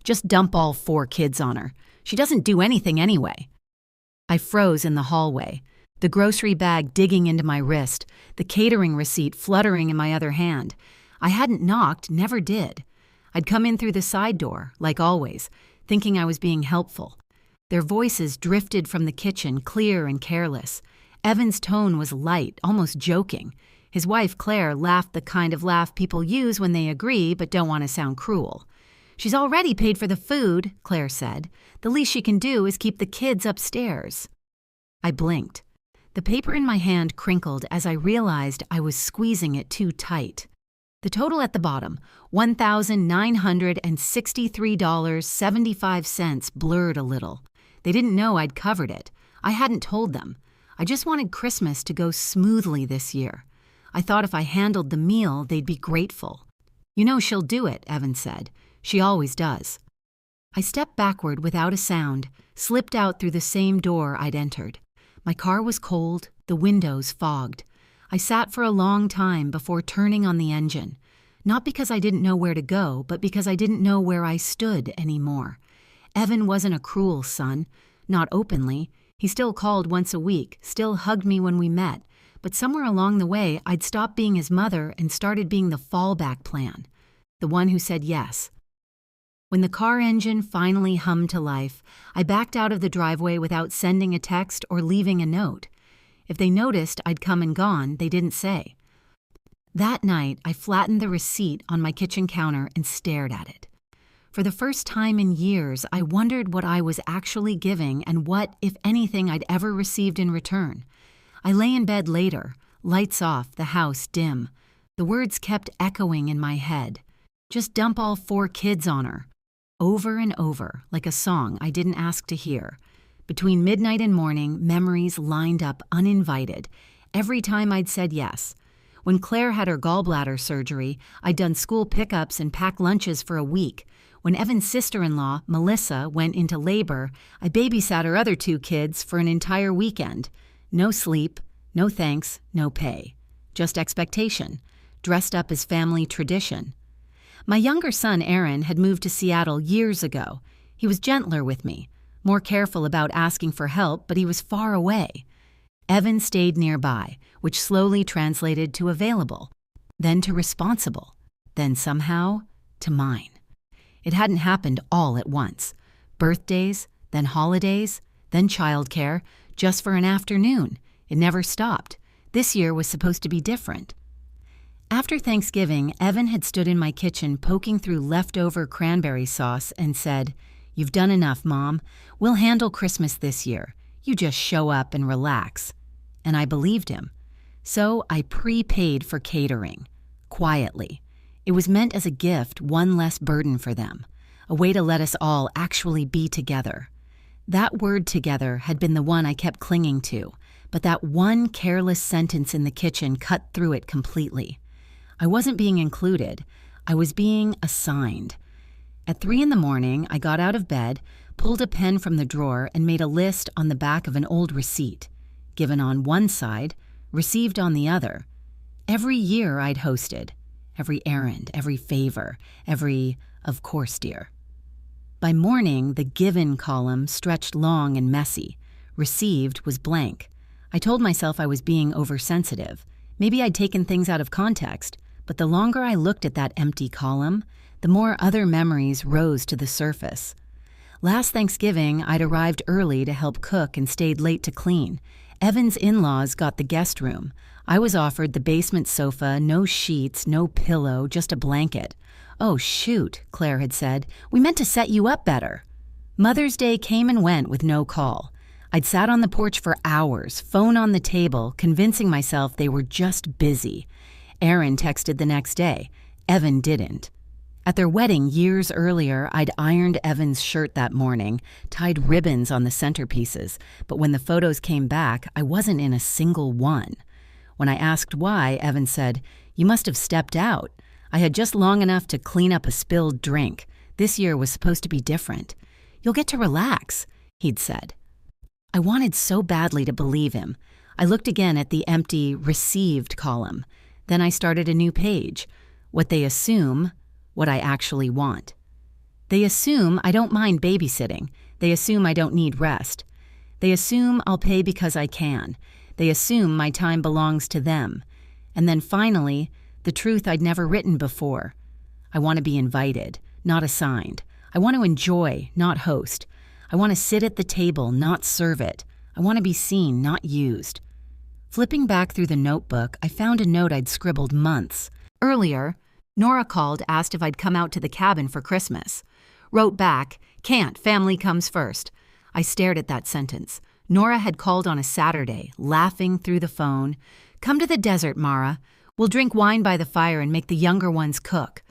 Just dump all 4 kids on her. She doesn't do anything anyway. I froze in the hallway, the grocery bag digging into my wrist, the catering receipt fluttering in my other hand. I hadn't knocked, never did. I'd come in through the side door, like always, thinking I was being helpful. Their voices drifted from the kitchen, clear and careless. Evan's tone was light, almost joking. His wife, Claire, laughed the kind of laugh people use when they agree but don't want to sound cruel. "She's already paid for the food," Claire said. "The least she can do is keep the kids upstairs." I blinked. The paper in my hand crinkled as I realized I was squeezing it too tight. The total at the bottom, $1,963.75, blurred a little. They didn't know I'd covered it. I hadn't told them. I just wanted Christmas to go smoothly this year. I thought if I handled the meal, they'd be grateful. "You know she'll do it," Evan said. "She always does." I stepped backward without a sound, slipped out through the same door I'd entered. My car was cold, the windows fogged. I sat for a long time before turning on the engine, not because I didn't know where to go, but because I didn't know where I stood anymore. Evan wasn't a cruel son, not openly. He still called once a week, still hugged me when we met, but somewhere along the way, I'd stopped being his mother and started being the fallback plan, the one who said yes. When the car engine finally hummed to life, I backed out of the driveway without sending a text or leaving a note. If they noticed I'd come and gone, they didn't say. That night, I flattened the receipt on my kitchen counter and stared at it. For the first time in years, I wondered what I was actually giving and what, if anything, I'd ever received in return. I lay in bed later, lights off, the house dim. The words kept echoing in my head. "Just dump all 4 kids on her." Over and over, like a song I didn't ask to hear. Between midnight and morning, memories lined up uninvited. Every time I'd said yes. When Claire had her gallbladder surgery, I'd done school pickups and packed lunches for a week. When Evan's sister-in-law, Melissa, went into labor, I babysat her other 2 kids for an entire weekend. No sleep, no thanks, no pay. Just expectation, dressed up as family tradition. My younger son, Aaron, had moved to Seattle years ago. He was gentler with me, more careful about asking for help, but he was far away. Evan stayed nearby, which slowly translated to available, then to responsible, then somehow to mine. It hadn't happened all at once. Birthdays, then holidays, then childcare, just for an afternoon. It never stopped. This year was supposed to be different. After Thanksgiving, Evan had stood in my kitchen poking through leftover cranberry sauce and said, "You've done enough, Mom. We'll handle Christmas this year. You just show up and relax." And I believed him. So I prepaid for catering, quietly. It was meant as a gift, one less burden for them, a way to let us all actually be together. That word "together" had been the one I kept clinging to, but that one careless sentence in the kitchen cut through it completely. I wasn't being included. I was being assigned. At 3 a.m, I got out of bed, pulled a pen from the drawer, and made a list on the back of an old receipt. Given on one side, received on the other. Every year I'd hosted. Every errand, every favor, every "of course, dear." By morning, the given column stretched long and messy. Received was blank. I told myself I was being oversensitive. Maybe I'd taken things out of context. But the longer I looked at that empty column, the more other memories rose to the surface. Last Thanksgiving, I'd arrived early to help cook and stayed late to clean. Evan's in-laws got the guest room. I was offered the basement sofa, no sheets, no pillow, just a blanket. "Oh, shoot," Claire had said. "We meant to set you up better." Mother's Day came and went with no call. I'd sat on the porch for hours, phone on the table, convincing myself they were just busy. Aaron texted the next day. Evan didn't. At their wedding years earlier, I'd ironed Evan's shirt that morning, tied ribbons on the centerpieces, but when the photos came back, I wasn't in a single one. When I asked why, Evan said, "You must have stepped out. I had just long enough to clean up a spilled drink. This year was supposed to be different. You'll get to relax," he'd said. I wanted so badly to believe him. I looked again at the empty "received" column. Then I started a new page. What they assume, what I actually want. They assume I don't mind babysitting. They assume I don't need rest. They assume I'll pay because I can. They assume my time belongs to them. And then finally, the truth I'd never written before. I want to be invited, not assigned. I want to enjoy, not host. I want to sit at the table, not serve it. I want to be seen, not used. Flipping back through the notebook, I found a note I'd scribbled months earlier. Nora called, asked if I'd come out to the cabin for Christmas. Wrote back, "Can't, family comes first." I stared at that sentence. Nora had called on a Saturday, laughing through the phone. "Come to the desert, Mara. We'll drink wine by the fire and make the younger ones cook."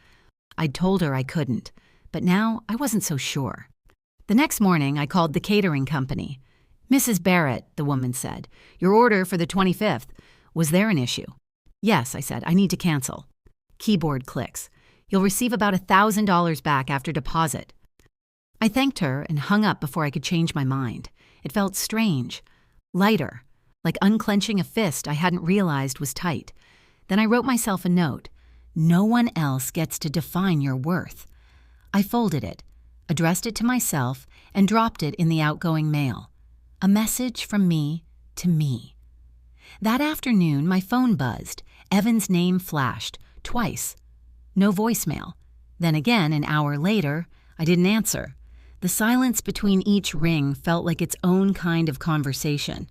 I'd told her I couldn't, but now I wasn't so sure. The next morning, I called the catering company. "Mrs. Barrett," the woman said, "your order for the 25th. Was there an issue?" "Yes," I said, "I need to cancel." Keyboard clicks. "You'll receive about $1,000 back after deposit." I thanked her and hung up before I could change my mind. It felt strange, lighter, like unclenching a fist I hadn't realized was tight. Then I wrote myself a note. No one else gets to define your worth. I folded it, addressed it to myself, and dropped it in the outgoing mail. A message from me to me. That afternoon, my phone buzzed. Evan's name flashed, twice. No voicemail. Then again, an hour later, I didn't answer. The silence between each ring felt like its own kind of conversation.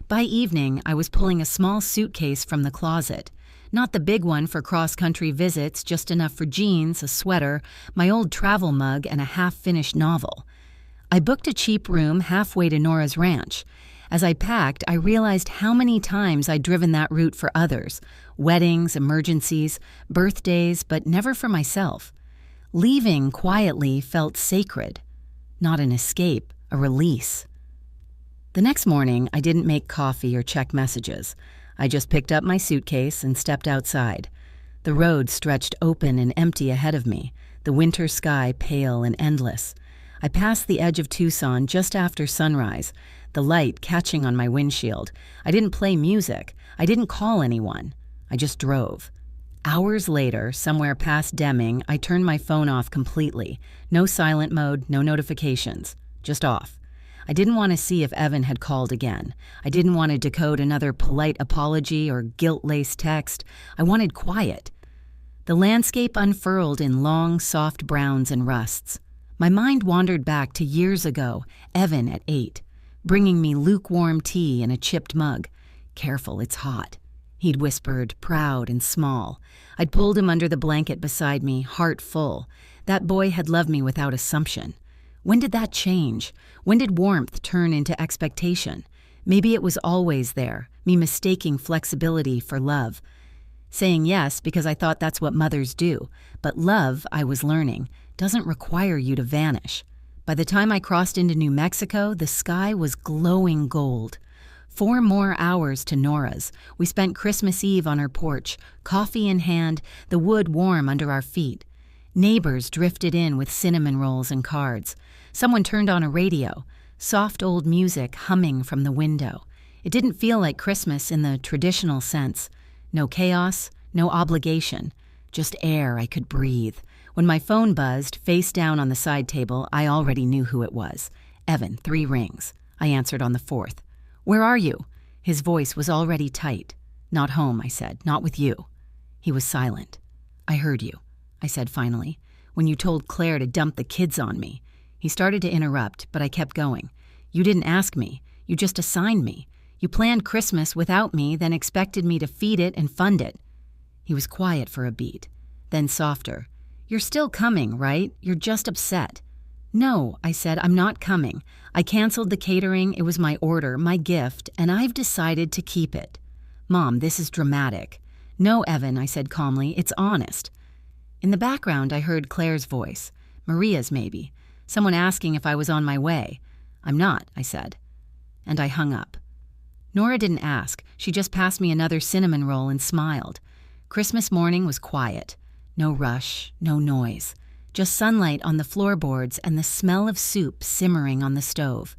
By evening, I was pulling a small suitcase from the closet. Not the big one for cross-country visits, just enough for jeans, a sweater, my old travel mug, and a half-finished novel. I booked a cheap room halfway to Nora's ranch. As I packed, I realized how many times I'd driven that route for others. Weddings, emergencies, birthdays, but never for myself. Leaving quietly felt sacred. Not an escape, a release. The next morning, I didn't make coffee or check messages. I just picked up my suitcase and stepped outside. The road stretched open and empty ahead of me, the winter sky pale and endless. I passed the edge of Tucson just after sunrise, the light catching on my windshield. I didn't play music. I didn't call anyone. I just drove. Hours later, somewhere past Deming, I turned my phone off completely. No silent mode, no notifications. Just off. I didn't want to see if Evan had called again. I didn't want to decode another polite apology or guilt-laced text. I wanted quiet. The landscape unfurled in long, soft browns and rusts. My mind wandered back to years ago, Evan at 8, bringing me lukewarm tea in a chipped mug. "Careful, it's hot," he'd whispered, proud and small. I'd pulled him under the blanket beside me, heart full. That boy had loved me without assumption. When did that change? When did warmth turn into expectation? Maybe it was always there, me mistaking flexibility for love. Saying yes because I thought that's what mothers do. But love, I was learning, doesn't require you to vanish. By the time I crossed into New Mexico, the sky was glowing gold. 4 more hours to Nora's. We spent Christmas Eve on her porch, coffee in hand, the wood warm under our feet. Neighbors drifted in with cinnamon rolls and cards. Someone turned on a radio, soft old music humming from the window. It didn't feel like Christmas in the traditional sense. No chaos, no obligation, just air I could breathe. When my phone buzzed, face down on the side table, I already knew who it was. Evan, 3 rings. I answered on the 4th. "Where are you?" His voice was already tight. "Not home," I said, "not with you." He was silent. "I heard you," I said finally, "when you told Claire to dump the kids on me." He started to interrupt, but I kept going. "You didn't ask me. You just assigned me. You planned Christmas without me, then expected me to feed it and fund it." He was quiet for a beat, then softer. "You're still coming, right? You're just upset." "No," I said, "I'm not coming. I canceled the catering. It was my order, my gift, and I've decided to keep it." "Mom, this is dramatic." "No, Evan," I said calmly, "it's honest." In the background, I heard Claire's voice. Maria's, maybe. Someone asking if I was on my way. "I'm not," I said. And I hung up. Nora didn't ask. She just passed me another cinnamon roll and smiled. Christmas morning was quiet. No rush, no noise. Just sunlight on the floorboards and the smell of soup simmering on the stove.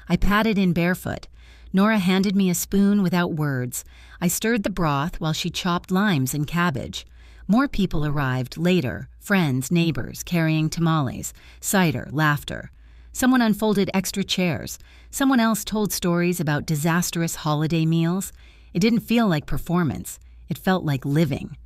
I patted in barefoot. Nora handed me a spoon without words. I stirred the broth while she chopped limes and cabbage. More people arrived later, friends, neighbors, carrying tamales, cider, laughter. Someone unfolded extra chairs. Someone else told stories about disastrous holiday meals. It didn't feel like performance. It felt like living.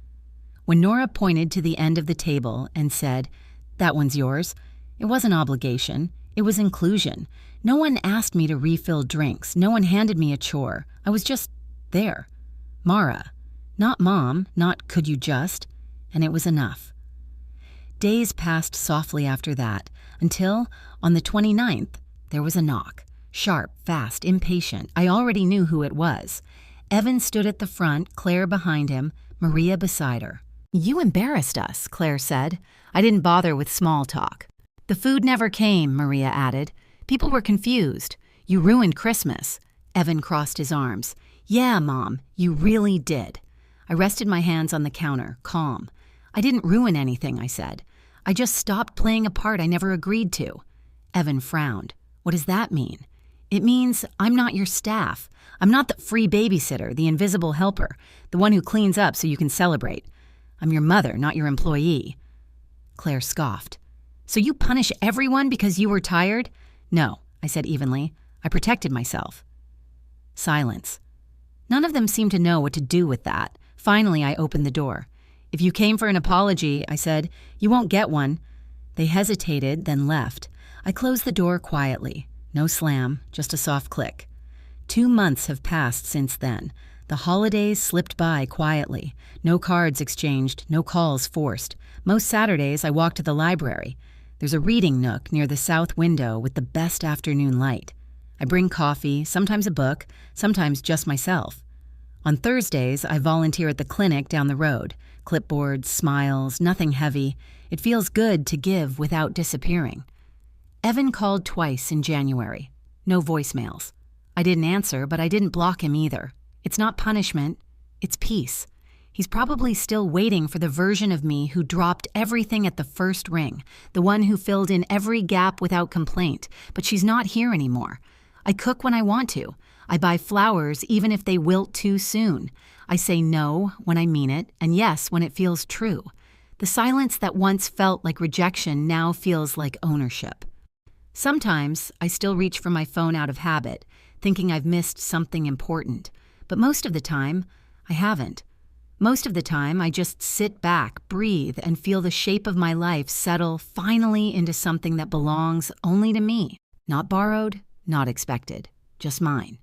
When Nora pointed to the end of the table and said, "That one's yours," it wasn't obligation. It was inclusion. No one asked me to refill drinks. No one handed me a chore. I was just there. Mara. Not Mom, not could you just. And it was enough. Days passed softly after that, until, on the 29th, there was a knock. Sharp, fast, impatient. I already knew who it was. Evan stood at the front, Claire behind him, Maria beside her. "You embarrassed us," Claire said. I didn't bother with small talk. "The food never came," Maria added. "People were confused. You ruined Christmas." Evan crossed his arms. "Yeah, Mom, you really did." I rested my hands on the counter, calm. "I didn't ruin anything," I said. "I just stopped playing a part I never agreed to." Evan frowned. "What does that mean?" "It means I'm not your staff. I'm not the free babysitter, the invisible helper, the one who cleans up so you can celebrate. I'm your mother, not your employee." Claire scoffed. "So you punish everyone because you were tired?" "No," I said evenly. "I protected myself." Silence. None of them seemed to know what to do with that. Finally, I opened the door. "If you came for an apology," I said, "you won't get one." They hesitated, then left. I closed the door quietly. No slam, just a soft click. 2 months have passed since then. The holidays slipped by quietly. No cards exchanged, no calls forced. Most Saturdays, I walk to the library. There's a reading nook near the south window with the best afternoon light. I bring coffee, sometimes a book, sometimes just myself. On Thursdays, I volunteer at the clinic down the road. Clipboards, smiles, nothing heavy. It feels good to give without disappearing. Evan called twice in January. No voicemails. I didn't answer, but I didn't block him either. It's not punishment. It's peace. He's probably still waiting for the version of me who dropped everything at the first ring, the one who filled in every gap without complaint, but she's not here anymore. I cook when I want to. I buy flowers even if they wilt too soon. I say no when I mean it, and yes when it feels true. The silence that once felt like rejection now feels like ownership. Sometimes I still reach for my phone out of habit, thinking I've missed something important. But most of the time, I haven't. Most of the time, I just sit back, breathe, and feel the shape of my life settle finally into something that belongs only to me. Not borrowed, not expected, just mine.